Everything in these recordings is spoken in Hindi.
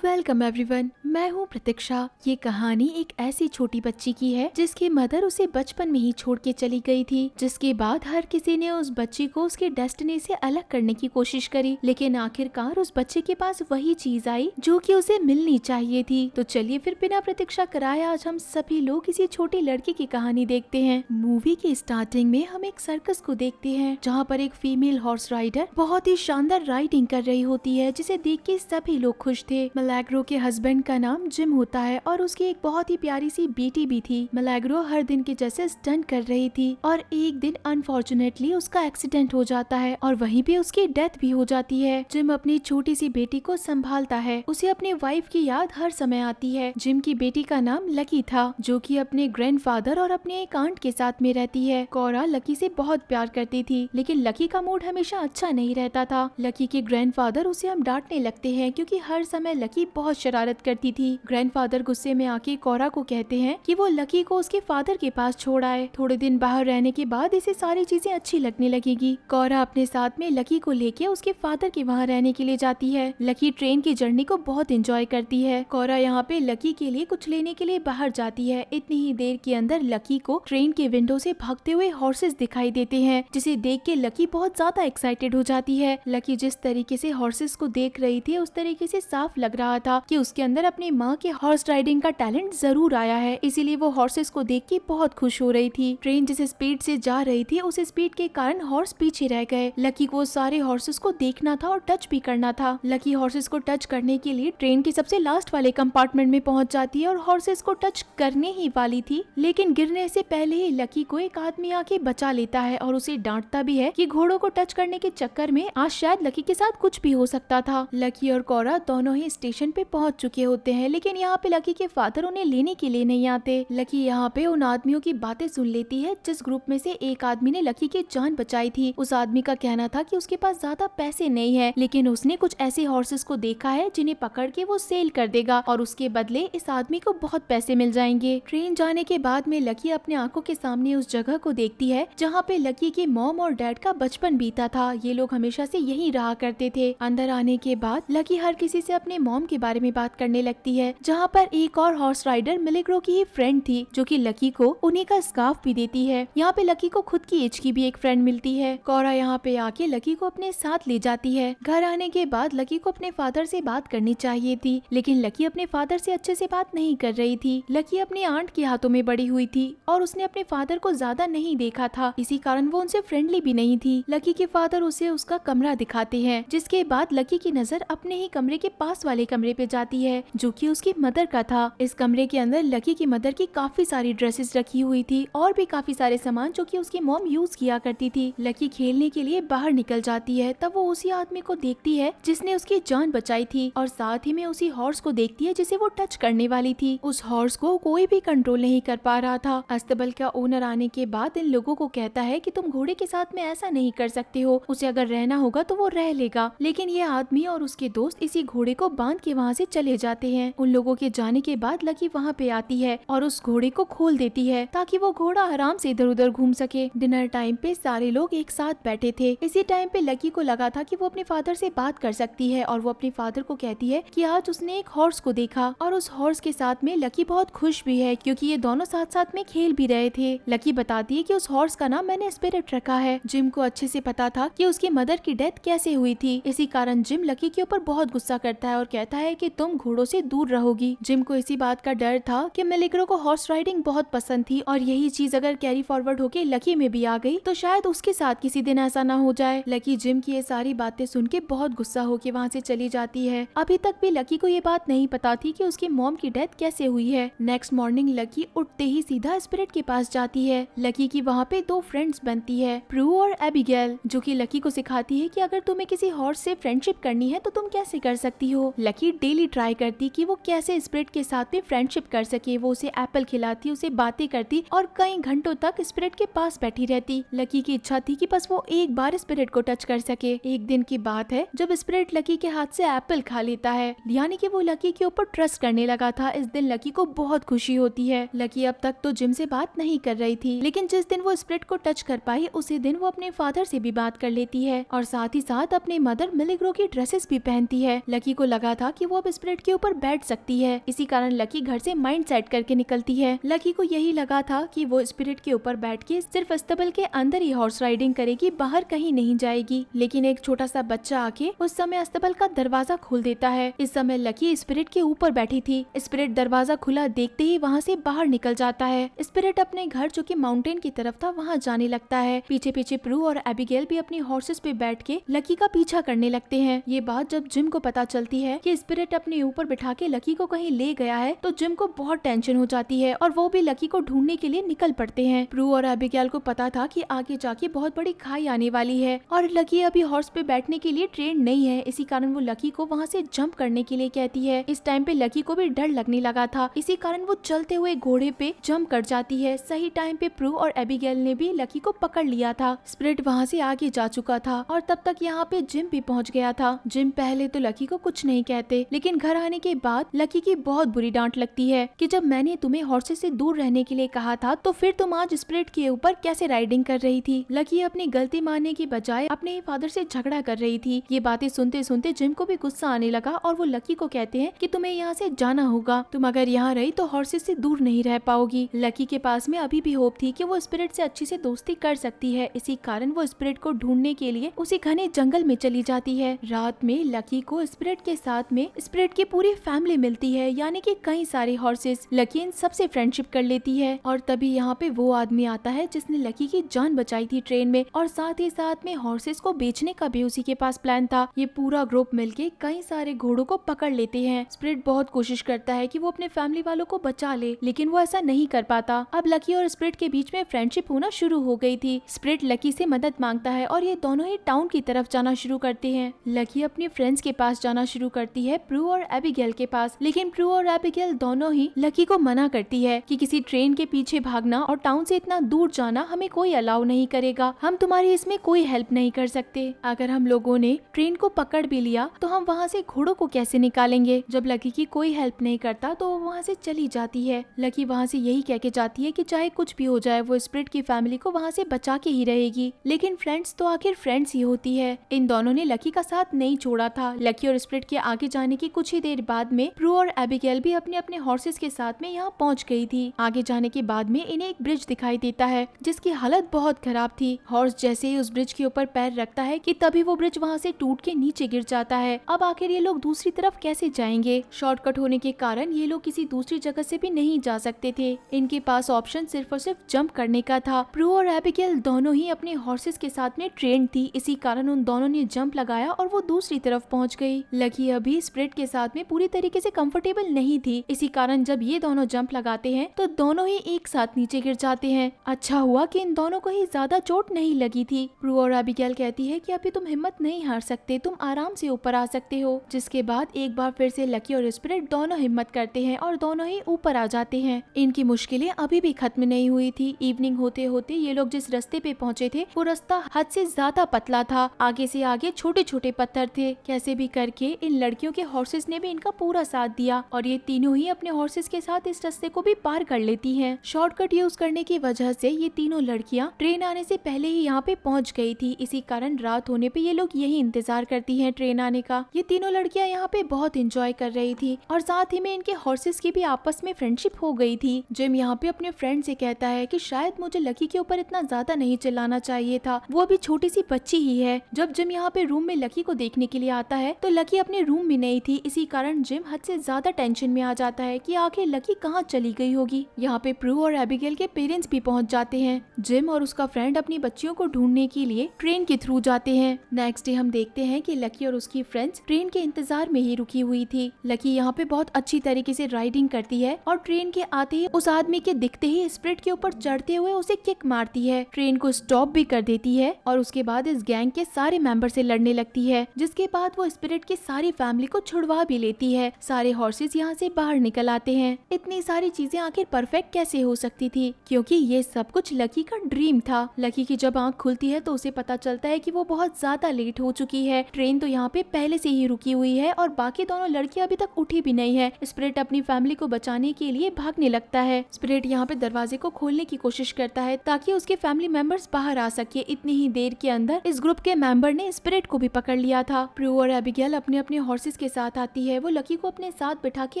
वेलकम एवरीवन, मैं हूँ प्रतीक्षा। ये कहानी एक ऐसी छोटी बच्ची की है जिसकी मदर उसे बचपन में ही छोड़ के चली गई थी, जिसके बाद हर किसी ने उस बच्ची को उसके डेस्टिनी से अलग करने की कोशिश करी, लेकिन आखिरकार उस बच्चे के पास वही चीज आई जो कि उसे मिलनी चाहिए थी। तो चलिए फिर बिना प्रतीक्षा कराए आज हम सभी लोग इसी छोटी लड़की की कहानी देखते हैं। मूवी की स्टार्टिंग में हम एक सर्कस को देखते हैं जहाँ पर एक फीमेल हॉर्स राइडर बहुत ही शानदार राइडिंग कर रही होती है, जिसे देख के सभी लोग खुश थे। मिलेग्रो के हस्बैंड का नाम जिम होता है और उसकी एक बहुत ही प्यारी सी बेटी भी थी। मिलेग्रो हर दिन के जैसे स्टंट कर रही थी और एक दिन अनफॉर्चुनेटली उसका एक्सीडेंट हो जाता है और वहीं पे उसकी डेथ भी हो जाती है। जिम अपनी छोटी सी बेटी को संभालता है, उसे अपने वाइफ की याद हर समय आती है। जिम की बेटी का नाम लकी था, जो कि अपने ग्रैंडफादर और अपने एक आंट के साथ में रहती है। कोरा लकी से बहुत प्यार करती थी, लेकिन लकी का मूड हमेशा अच्छा नहीं रहता था। लकी के ग्रैंडफादर उसे हम डांटने लगते हैं क्योंकि हर समय लकी बहुत शरारत करती थी। ग्रैंडफादर गुस्से में आके कोरा को कहते हैं कि वो लकी को उसके फादर के पास छोड़ आए। थोड़े दिन बाहर रहने के बाद इसे सारी चीजें अच्छी लगने लगेगी। कोरा अपने साथ में लकी को लेके उसके फादर के वहाँ रहने के लिए जाती है। लकी ट्रेन की जर्नी को बहुत एंजॉय करती है। कोरा यहाँ पे लकी के लिए कुछ लेने के लिए बाहर जाती है। इतनी ही देर के अंदर लकी को ट्रेन के विंडो से भागते हुए हॉर्सेस दिखाई देते हैं, जिसे देख के लकी बहुत ज्यादा एक्साइटेड हो जाती है। लकी जिस तरीके से हॉर्सेस को देख रही थी उस तरीके से साफ लग रहा था कि उसके अंदर अपनी माँ के हॉर्स राइडिंग का टैलेंट जरूर आया है, इसीलिए वो हॉर्सेस को देख के बहुत खुश हो रही थी। ट्रेन जिस स्पीड से जा रही थी उस स्पीड के कारण हॉर्स पीछे रह गए। लकी को सारे हॉर्सेस को देखना था और टच भी करना था। लकी हॉर्सेस को टच करने के लिए ट्रेन के सबसे लास्ट वाले कंपार्टमेंट में पहुंच जाती है और हॉर्सेस को टच करने ही वाली थी, लेकिन गिरने से पहले ही लकी को एक आदमी आके बचा लेता है और उसे डांटता भी है कि घोड़ों को टच करने के चक्कर में आज शायद लकी के साथ कुछ भी हो सकता था। लकी और कोरा दोनों ही स्टेशन पे पहुंच चुके होते हैं, लेकिन यहाँ पे लकी के फादर उन्हें लेने के लिए नहीं आते। लकी यहाँ पे उन आदमियों की बातें सुन लेती है जिस ग्रुप में से एक आदमी ने लकी की जान बचाई थी। उस आदमी का कहना था कि उसके पास ज्यादा पैसे नहीं है, लेकिन उसने कुछ ऐसे हॉर्सेस को देखा है जिन्हें पकड़ के वो सेल कर देगा और उसके बदले इस आदमी को बहुत पैसे मिल जाएंगे। ट्रेन जाने के बाद में लकी अपने आंखों के सामने उस जगह को देखती है जहाँ पे लकी के मॉम और डैड का बचपन बीता था। ये लोग हमेशा से यहीं रहा करते थे। अंदर आने के बाद लकी हर किसी से अपने मॉम के बारे में बात करने लगती है, जहाँ पर एक और हॉर्स राइडर मिलेग्रो की ही फ्रेंड थी जो कि लकी को उन्हीं का स्कार्फ भी देती है। यहाँ पे लकी को खुद की एज की भी एक फ्रेंड मिलती है। कोरा यहाँ पे आके लकी को अपने साथ ले जाती है। घर आने के बाद लकी को अपने फादर से बात करनी चाहिए थी, लेकिन लकी अपने फादर से अच्छे से बात नहीं कर रही थी। लकी अपनी आंट के हाथों में बड़ी हुई थी और उसने अपने फादर को ज्यादा नहीं देखा था, इसी कारण वो उनसे फ्रेंडली भी नहीं थी। लकी के फादर उसे उसका कमरा दिखाते हैं, जिसके बाद लकी की नजर अपने ही कमरे के पास वाले कमरे पे जाती है जो कि उसकी मदर का था। इस कमरे के अंदर लकी की मदर की काफी सारी ड्रेसेस रखी हुई थी और भी काफी सारे सामान जो कि उसकी मॉम यूज किया करती थी। लकी खेलने के लिए बाहर निकल जाती है, तब वो उसी आदमी को देखती है जिसने उसकी जान बचाई थी और साथ ही में उसी हॉर्स को देखती है जिसे वो टच करने वाली थी। उस हॉर्स को कोई भी कंट्रोल नहीं कर पा रहा था। अस्तबल का ओनर आने के बाद इन लोगों को कहता है कि तुम घोड़े के साथ में ऐसा नहीं कर सकते हो, उसे अगर रहना होगा तो वो रह लेगा। लेकिन ये आदमी और उसके दोस्त इसी घोड़े को बांध के वहाँ से चले जाते हैं। उन लोगों के जाने के बाद लकी वहाँ पे आती है और उस घोड़े को खोल देती है ताकि वो घोड़ा आराम से इधर उधर घूम सके। डिनर टाइम पे सारे लोग एक साथ बैठे थे। इसी टाइम पे लकी को लगा था कि वो अपने फादर से बात कर सकती है और वो अपने फादर को कहती है कि आज उसने एक हॉर्स को देखा और उस हॉर्स के साथ में लकी बहुत खुश भी है क्योंकि ये दोनों साथ साथ में खेल भी रहे थे। लकी बताती है कि उस हॉर्स का नाम मैंने स्पिरिट रखा है। जिम को अच्छे से पता था कि उसकी मदर की डेथ कैसे हुई थी, इसी कारण जिम लकी के ऊपर बहुत गुस्सा करता है और कहता है कि तुम घोड़ों से दूर रहोगी। जिम को इसी बात का डर था कि मिलेग्रो को हॉर्स राइडिंग बहुत पसंद थी और यही चीज अगर कैरी फॉरवर्ड होके लकी में भी आ गई तो शायद उसके साथ किसी दिन ऐसा ना हो जाए। लकी जिम की ये सारी बातें सुन के बहुत गुस्सा होके वहाँ से चली जाती है। अभी तक भी लकी को ये बात नहीं पता थी कि उसकी मॉम की डेथ कैसे हुई है। नेक्स्ट मॉर्निंग लकी उठते ही सीधा स्पिरिट के पास जाती है। लकी की वहाँ पे दो फ्रेंड्स बनती है, प्रू और एबिगेल, जो कि लकी को सिखाती है कि अगर तुम्हें किसी हॉर्स से फ्रेंडशिप करनी है तो तुम कैसे कर सकती हो। लकी डेली ट्राई करती कि वो कैसे स्पिरिट के साथ में फ्रेंडशिप कर सके। वो उसे एप्पल खिलाती, उसे बातें करती और कई घंटों तक स्पिरिट के पास बैठी रहती। लकी की इच्छा थी कि बस वो एक बार स्पिरिट को टच कर सके। एक दिन की बात है जब स्पिरिट लकी के हाथ से एप्पल खा लेता है, यानी कि वो लकी के ऊपर ट्रस्ट करने लगा था। इस दिन लकी को बहुत खुशी होती है। लकी अब तक तो जिम से बात नहीं कर रही थी, लेकिन जिस दिन वो स्पिरिट को टच कर पाई उसी दिन वो अपने फादर से भी बात कर लेती है और साथ ही साथ अपने मदर मिलेग्रो की ड्रेसेस भी पहनती है। लकी को लगा था था कि वो अब स्पिरिट के ऊपर बैठ सकती है। इसी कारण लकी घर से माइंड सेट करके निकलती है। लकी को यही लगा था कि वो स्पिरिट के ऊपर बैठ के सिर्फ अस्तबल के अंदर ही हॉर्स राइडिंग करेगी, बाहर कहीं नहीं जाएगी। लेकिन एक छोटा सा बच्चा आके उस समय अस्तबल का दरवाजा खोल देता है। इस समय लकी स्पिरिट के ऊपर बैठी थी। स्पिरिट दरवाजा खुला देखते ही वहाँ से बाहर निकल जाता है। स्पिरिट अपने घर जो कि माउंटेन की तरफ था वहाँ जाने लगता है। पीछे पीछे प्रू और एबिगेल भी अपनी हॉर्सेस पे बैठ के लकी का पीछा करने लगते हैं। ये बात जब जिम को पता चलती है कि स्पिरिट अपने ऊपर बिठा के लकी को कहीं ले गया है तो जिम को बहुत टेंशन हो जाती है और वो भी लकी को ढूंढने के लिए निकल पड़ते हैं। प्रू और एबिगेल को पता था कि आगे जाके बहुत बड़ी खाई आने वाली है और लकी अभी हॉर्स पे बैठने के लिए ट्रेन नहीं है। इसी कारण वो लकी को वहाँ से जंप करने के लिए कहती है। इस टाइम पे लकी को भी डर लगने लगा था, इसी कारण वो चलते हुए घोड़े पे जंप कर जाती है। सही टाइम पे प्रू और एबिगेल ने भी लकी को पकड़ लिया था। स्पिरिट वहाँ से आगे जा चुका था और तब तक यहाँ पे जिम भी पहुँच गया था। जिम पहले तो लकी को कुछ नहीं कहते, लेकिन घर आने के बाद लकी की बहुत बुरी डांट लगती है कि जब मैंने तुम्हें हॉर्सेस से दूर रहने के लिए कहा था तो फिर तुम आज स्पिरिट के ऊपर कैसे राइडिंग कर रही थी। लकी अपनी गलती मानने की बजाय अपने फादर से झगड़ा कर रही थी। ये बातें सुनते सुनते जिम को भी गुस्सा आने लगा और वो लकी को कहते हैं कि तुम्हें यहाँ से जाना होगा, तुम अगर यहाँ रही तो हॉर्सेस से दूर नहीं रह पाओगी। लकी के पास में अभी भी होप थी कि वो स्पिरिट से अच्छी से दोस्ती कर सकती है। इसी कारण वो स्पिरिट को ढूंढने के लिए उसी घने जंगल में चली जाती है। रात में लकी को स्पिरिट के साथ में स्पिरिट की पूरी फैमिली मिलती है, यानी कि कई सारे हॉर्सेस। लकी इन सबसे फ्रेंडशिप कर लेती है और तभी यहाँ पे वो आदमी आता है जिसने लकी की जान बचाई थी ट्रेन में और साथ ही साथ में हॉर्सेस को बेचने का भी उसी के पास प्लान था। ये पूरा ग्रुप मिलके कई सारे घोड़ों को पकड़ लेते हैं। स्पिरिट बहुत कोशिश करता है कि वो अपने फैमिली वालों को बचा ले, लेकिन वो ऐसा नहीं कर पाता। अब लकी और स्पिरिट के बीच में फ्रेंडशिप होना शुरू हो गई थी। स्पिरिट लकी से मदद मांगता है और ये दोनों ही टाउन की तरफ जाना शुरू करते हैं। लकी अपने फ्रेंड्स के पास जाना शुरू करती है, प्रू और एबिगेल के पास, लेकिन प्रू और एबिगेल दोनों ही लकी को मना करती है कि किसी ट्रेन के पीछे भागना और टाउन से इतना दूर जाना हमें कोई अलाउ नहीं करेगा, हम तुम्हारी इसमें कोई हेल्प नहीं कर सकते। अगर हम लोगों ने ट्रेन को पकड़ भी लिया तो हम वहाँ से घोड़ों को कैसे निकालेंगे। जब लकी की कोई हेल्प नहीं करता तो वो वहाँ से चली जाती है। लकी वहाँ से यही कह के जाती है कि चाहे कुछ भी हो जाए वो स्पिरिट की फैमिली को वहाँ से बचा के ही रहेगी, लेकिन फ्रेंड्स तो आखिर फ्रेंड्स ही होती है। इन दोनों ने लकी का साथ नहीं छोड़ा था। लकी और स्पिरिट के आगे जाने की कुछ ही देर बाद में प्रू और एबिगेल भी अपने अपने हॉर्सेस के साथ में यहाँ पहुँच गई थी। आगे जाने के बाद में इन्हें एक ब्रिज दिखाई देता है जिसकी हालत बहुत खराब थी। हॉर्स जैसे ही उस ब्रिज के ऊपर पैर रखता है कि तभी वो ब्रिज वहाँ से टूट के नीचे गिर जाता है। अब आखिर ये लोग दूसरी तरफ कैसे जाएंगे। शॉर्टकट होने के कारण ये लोग किसी दूसरी जगह से भी नहीं जा सकते थे। इनके पास ऑप्शन सिर्फ और सिर्फ जंप करने का था। प्रू और एबिगेल दोनों ही अपने हॉर्सेस के साथ में ट्रेंड थी, इसी कारण उन दोनों ने जंप लगाया और वो दूसरी तरफ पहुंच गई। लकी अभी स्पिरिट के साथ में पूरी तरीके से कंफर्टेबल नहीं थी, इसी कारण जब ये दोनों जंप लगाते हैं तो दोनों ही एक साथ नीचे गिर जाते हैं। अच्छा हुआ कि इन दोनों को ही ज्यादा चोट नहीं लगी थी। प्रू और एबिगेल कहती है कि अभी तुम हिम्मत नहीं हार सकते, तुम आराम से ऊपर आ सकते हो। जिसके बाद एक बार फिर से लकी और स्पिरिट दोनों हिम्मत करते हैं और दोनों ही ऊपर आ जाते हैं। इनकी मुश्किलें अभी भी खत्म नहीं हुई थी। इवनिंग होते होते ये लोग जिस रास्ते पे पहुंचे थे वो रास्ता हद से ज्यादा पतला था। आगे से आगे छोटे छोटे पत्थर थे। कैसे भी करके इन लड़कियों के हॉर्सेस ने भी इनका पूरा साथ दिया और ये तीनों ही अपने हॉर्सेस के साथ इस रास्ते को भी पार कर लेती हैं। शॉर्टकट यूज करने की वजह से ये तीनों लड़कियां ट्रेन आने से पहले ही यहाँ पे पहुँच गई थी। इसी कारण रात होने पे ये लोग यही इंतजार करती हैं ट्रेन आने का। ये तीनों लड़कियां यहाँ पे बहुत इंजॉय कर रही थी और साथ ही में इनके हॉर्सेस की भी आपस में फ्रेंडशिप हो गई थी। जिम यहाँ पे अपने फ्रेंड से कहता है कि शायद मुझे लकी के ऊपर इतना ज्यादा नहीं चिल्लाना चाहिए था, वो अभी छोटी सी बच्ची ही है। जब जिम यहाँ पे रूम में लकी को देखने के लिए आता है तो लकी अपने रूम में नहीं थी, इसी कारण जिम हद से ज्यादा टेंशन में आ जाता है कि आखिर लकी कहाँ चली गई होगी। यहाँ पे प्रू और एबिगेल के पेरेंट्स भी पहुँच जाते हैं। जिम और उसका फ्रेंड अपनी बच्चियों को ढूंढने के लिए ट्रेन के थ्रू जाते हैं। नेक्स्ट डे हम देखते हैं कि लकी और उसकी फ्रेंड्स ट्रेन के इंतजार में ही रुकी हुई थी। लकी यहाँ पे बहुत अच्छी तरीके से राइडिंग करती है और ट्रेन के आते ही उस आदमी के दिखते ही स्पिरिट के ऊपर चढ़ते हुए उसे किक मारती है। ट्रेन को स्टॉप भी कर देती है और उसके बाद इस गैंग के सारे मेंबर से लड़ने लगती है, जिसके बाद वो स्पिरिट की सारी फैमिली को छुड़वा भी लेती है। सारे हॉर्सेस यहाँ से बाहर निकल आते हैं। इतनी सारी चीजें आखिर परफेक्ट कैसे हो सकती थी, क्योंकि ये सब कुछ लकी का ड्रीम था। लकी की जब आंख खुलती है तो उसे पता चलता है कि वो बहुत ज्यादा लेट हो चुकी है। ट्रेन तो यहाँ पे पहले से ही रुकी हुई है और बाकी दोनों लड़कियां अभी तक उठी भी नहीं है। स्पिरिट अपनी फैमिली को बचाने के लिए भागने लगता है। स्पिरिट यहाँ पे दरवाजे को खोलने की कोशिश करता है ताकि उसके फैमिली मेंबर्स बाहर आ सके। इतनी ही देर के अंदर इस ग्रुप के मेंबर ने स्पिरिट को भी पकड़ लिया था। प्रू और एबिगेल अपने अपने हॉर्सेस के साथ आती है। वो लकी को अपने साथ बिठा के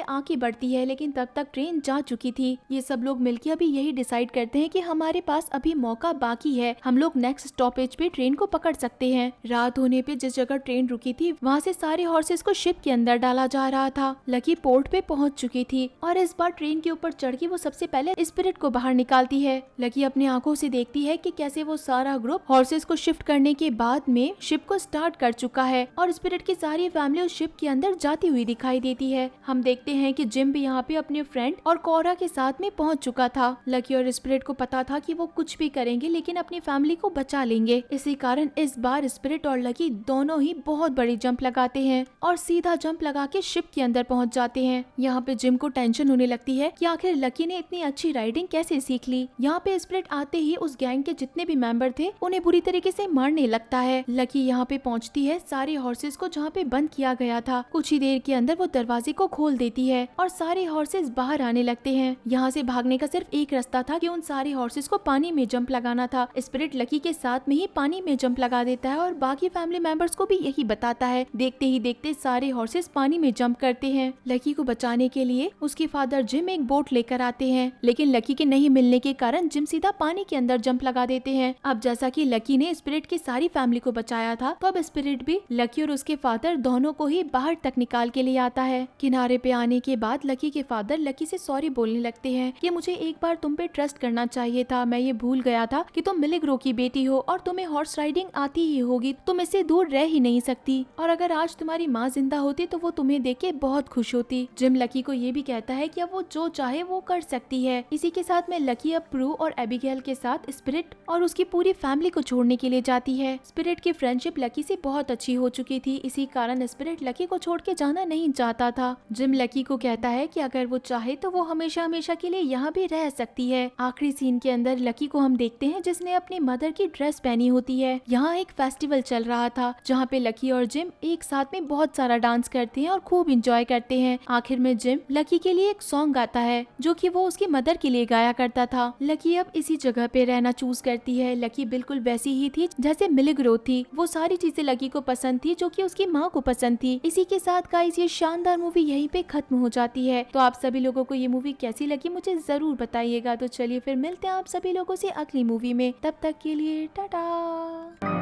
आगे बढ़ती है, लेकिन तब तक ट्रेन जा चुकी थी। ये सब लोग मिलकर अभी यही डिसाइड करते हैं कि हमारे पास अभी मौका बाकी है, हम लोग नेक्स्ट स्टॉपेज पे ट्रेन को पकड़ सकते हैं। रात होने पे जिस जगह ट्रेन रुकी थी वहाँ से सारे हॉर्सेस को शिप के अंदर डाला जा रहा था। लकी पोर्ट पे पहुँच चुकी थी और इस बार ट्रेन के ऊपर चढ़ के वो सबसे पहले स्पिरिट को बाहर निकालती है। लकी अपनी आंखों से देखती है कि कैसे वो सारा ग्रुप हॉर्सेस को शिफ्ट करने के बाद में शिप को स्टार्ट कर चुका है और स्पिरिट की सारी फैमिली उस शिप के अंदर जाती हुई दिखाई देती है। हम देखते हैं कि जिम भी यहाँ पे अपने फ्रेंड और कोरा के साथ में पहुँच चुका था। लकी और स्पिरिट को पता था कि वो कुछ भी करेंगे लेकिन अपनी फैमिली को बचा लेंगे। इसी कारण इस बार स्पिरिट और लकी दोनों ही बहुत बड़ी जंप लगाते हैं और सीधा जंप लगा के शिप के अंदर पहुँच जाते हैं। यहाँ पे जिम को टेंशन होने लगती है कि आखिर लकी ने इतनी अच्छी राइडिंग कैसे सीख ली। यहाँ पे स्पिरिट आते ही उस गैंग के जितने भी मेंबर थे उन्हें बुरी तरीके से मारने लगता है। लकी यहाँ पे पहुँचती है सारे हॉर्सेस को जहाँ पे बंद किया गया था। कुछ ही देर के अंदर वो दरवाजे को खोल देती है और सारे हॉर्सेस बाहर आने लगते हैं। यहाँ से भागने का सिर्फ एक रास्ता था कि उन सारे हॉर्सेस को पानी में जंप लगाना था। स्पिरिट लकी के साथ में ही पानी में जंप लगा देता है और बाकी फैमिली मेंबर्स को भी यही बताता है। देखते ही देखते सारे हॉर्सेस पानी में जंप करते हैं। लकी को बचाने के लिए उसके फादर जिम एक बोट लेकर आते हैं, लेकिन लकी के नहीं मिलने के कारण जिम सीधा पानी के अंदर जंप लगा देते हैं। अब जैसा कि लकी ने स्पिरिट की सारी फैमिली को बचाया था, तो अब स्पिरिट भी लकी और उसके फादर दोनों को ही बाहर तक निकाल के लिए आता है। किनारे पे आने के बाद लकी के फादर लकी से सॉरी बोलने लगते हैं कि मुझे एक बार तुम पे ट्रस्ट करना चाहिए था, मैं ये भूल गया था कि तुम मिलिग्रो की बेटी हो और तुम्हें हॉर्स राइडिंग आती ही होगी, तुम इससे दूर रह ही नहीं सकती, और अगर आज तुम्हारी माँ जिंदा होती तो वो तुम्हें देख के बहुत खुश होती। जिम लकी को ये भी कहता है कि अब वो जो चाहे वो कर सकती है। इसी के साथ में लकी अब प्रू और एबिगेल के साथ स्पिरिट और उसकी पूरी फैमिली को छोड़ने के लिए जाती है। स्पिरिट की फ्रेंडशिप लकी से बहुत अच्छी हो चुकी थी, इसी कारण स्पिरिट लकी को छोड़ के जाना नहीं चाहता था। जिम लकी को कहता है कि अगर वो चाहे तो वो हमेशा हमेशा के लिए यहाँ भी रह सकती है। आखिरी सीन के अंदर लकी को हम देखते हैं जिसने अपनी मदर की ड्रेस पहनी होती है। यहाँ एक फेस्टिवल चल रहा था जहाँ पे लकी और जिम एक साथ में बहुत सारा डांस करते हैं और खूब इंजॉय करते हैं। आखिर में जिम लकी के लिए एक सॉन्ग गाता है जो कि वो उसकी मदर के लिए गाया करता था। लकी अब इसी जगह पे रहना चूज करती है। लकी बिल्कुल वैसी ही थी जैसे मिलिग्रो थी, वो सारी चीजें लकी को पसंद थी जो कि उसकी माँ को पसंद थी। इसी के साथ गाइस ये शानदार मूवी यहीं पे खत्म हो जाती है। तो आप सभी लोगों को ये मूवी कैसी लगी मुझे जरूर बताइएगा। तो चलिए फिर मिलते हैं आप सभी लोगों से अगली मूवी में, तब तक के लिए टाटा।